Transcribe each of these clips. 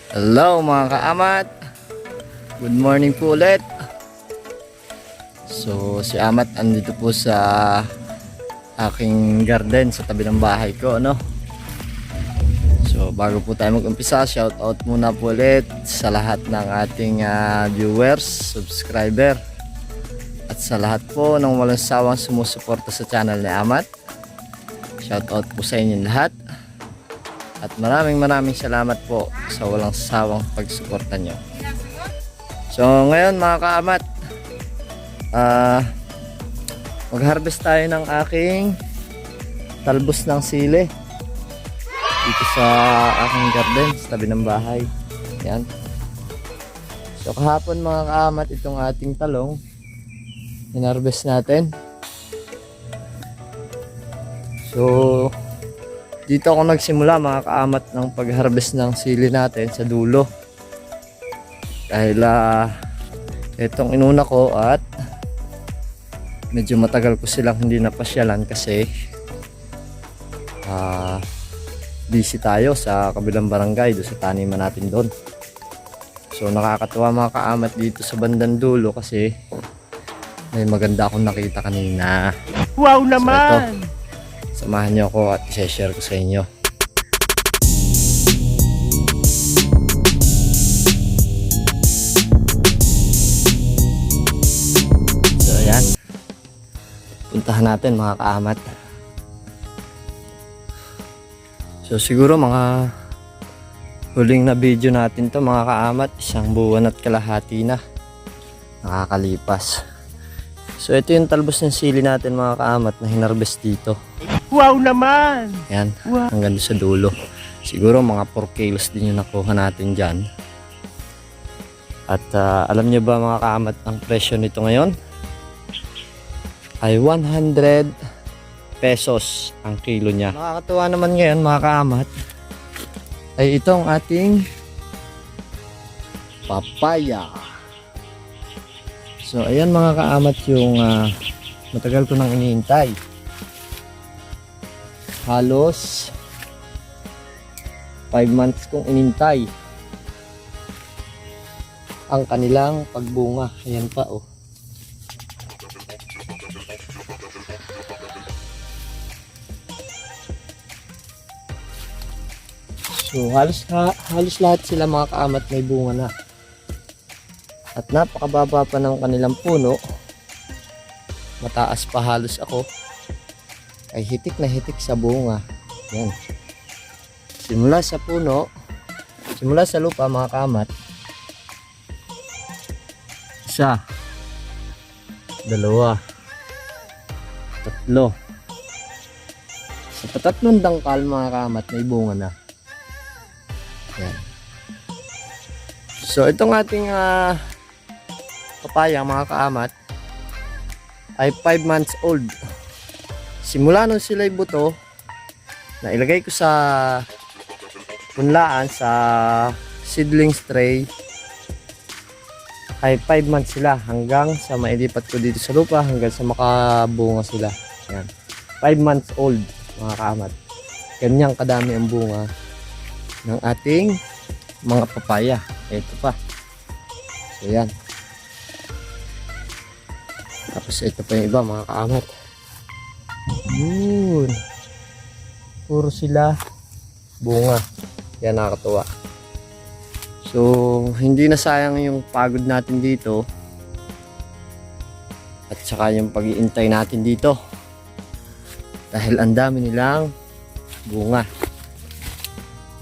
Hello mga kaamat, good morning po ulit. So si Amat andito po sa aking garden sa tabi ng bahay ko, no? So bago po tayo mag-umpisa, shout out muna po ulit sa lahat ng ating viewers, subscriber, at sa lahat po ng walang sawang sumusuporta sa channel ni Amat. Shout out po sa inyo lahat. At maraming salamat po sa walang sawang pagsuporta nyo. So ngayon mga kaamat, mag-harvest tayo ng aking talbos ng sili dito sa aking garden sa tabi ng bahay. Yan. So kahapon mga kaamat, itong ating talong hinarvest natin. So dito ako nagsimula mga kaamat ng pag-harvest ng sili natin sa dulo. Dahil itong inuna ko at medyo matagal ko silang hindi napasyalan kasi busy tayo sa kabilang barangay doon sa taniman natin doon. So nakakatuwa mga kaamat dito sa bandang dulo kasi may maganda akong nakita kanina. Wow naman! So, samahan niyo ako at i-share ko sa inyo. So ayan, puntahan natin mga kaamat. So siguro mga huling na video natin to mga kaamat, 1 buwan at kalahati na nakakalipas. So ito yung talbos ng sili natin mga kaamat na hinarvest dito. Wow naman! Yan, Wow. hanggang sa dulo. Siguro mga 4 kilos din yung nakuha natin dyan. At alam nyo ba mga kaamat, ang presyo nito ngayon ay 100 pesos ang kilo niya. Nakakatuwa naman ngayon mga kaamat ay itong ating papaya. So ayan mga kaamat yung matagal ko nang inihintay. Halos 5 months kong inintay ang kanilang pagbunga. Ayan pa oh. So halos lahat sila mga kaamat may bunga na. At napakababa pa ng kanilang puno. Mataas pa halos ako. Ay hitik na hitik sa bunga. Yan. Simula sa puno, simula sa lupa mga kaamat. 1, 2, 3. Sa patatlong dangkal mga kaamat may bunga na. Yan. So itong ating papaya mga kaamat ay 5 months old. Simula nung sila'y buto na ilagay ko sa punlaan sa seedlings tray ay 5 months sila hanggang sa mailipat ko dito sa lupa hanggang sa makabunga sila. Yan. 5 months old mga kaamat. Ganyang kadami ang bunga ng ating mga papaya. Ito pa. So yan. Tapos ito pa yung iba mga kaamat. Yun. Puro sila bunga. Yan, nakakatuwa. So hindi na sayang yung pagod natin dito at saka yung pag-iintay natin dito dahil ang dami nilang bunga.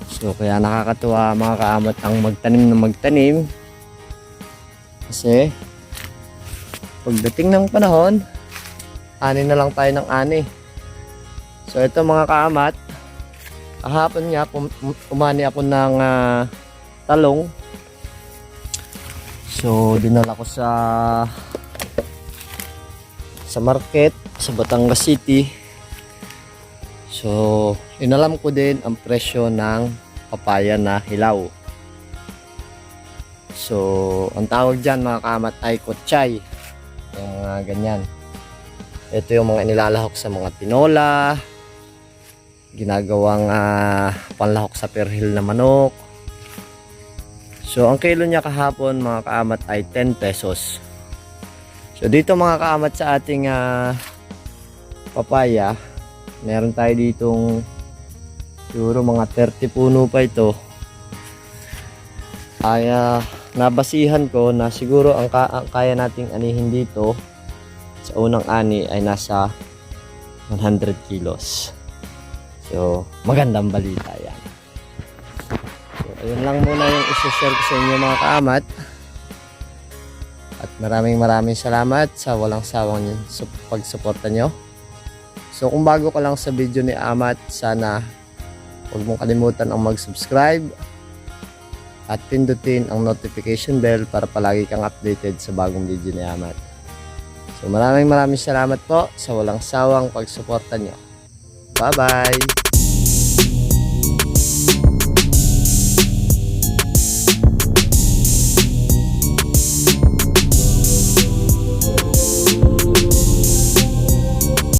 So kaya nakakatuwa mga kaamat ang magtanim na magtanim kasi pagdating ng panahon ani na lang tayo ng ani. So ito mga kaamat, kahapon nga umani ako ng talong. So dinala ko sa market sa Batangas City. So inalam ko din ang presyo ng papaya na hilaw. So ang tawag dyan mga kaamat ay kotchay. Yung mga ganyan. Ito yung mga nilalahok sa mga tinola, ginagawang panlahok sa perhil na manok, So ang kilo niya kahapon mga kaamat ay 10 pesos. So dito mga kaamat sa ating papaya, meron tayo ditong siguro mga 30 puno pa ito. Ay nabasihan ko na siguro ang kaya nating anihin dito sa unang ani ay nasa 100 kilos. So magandang balita yan. So ayun lang muna yung isi-share ko sa inyo mga kaamat. At maraming salamat sa walang sawang pagsuporta nyo. So kung bago ka lang sa video ni Amat, sana huwag mong kalimutan ang mag-subscribe at pindutin ang notification bell para palagi kang updated sa bagong video ni Amat. So maraming salamat po sa walang sawang pagsuporta nyo. Bye bye!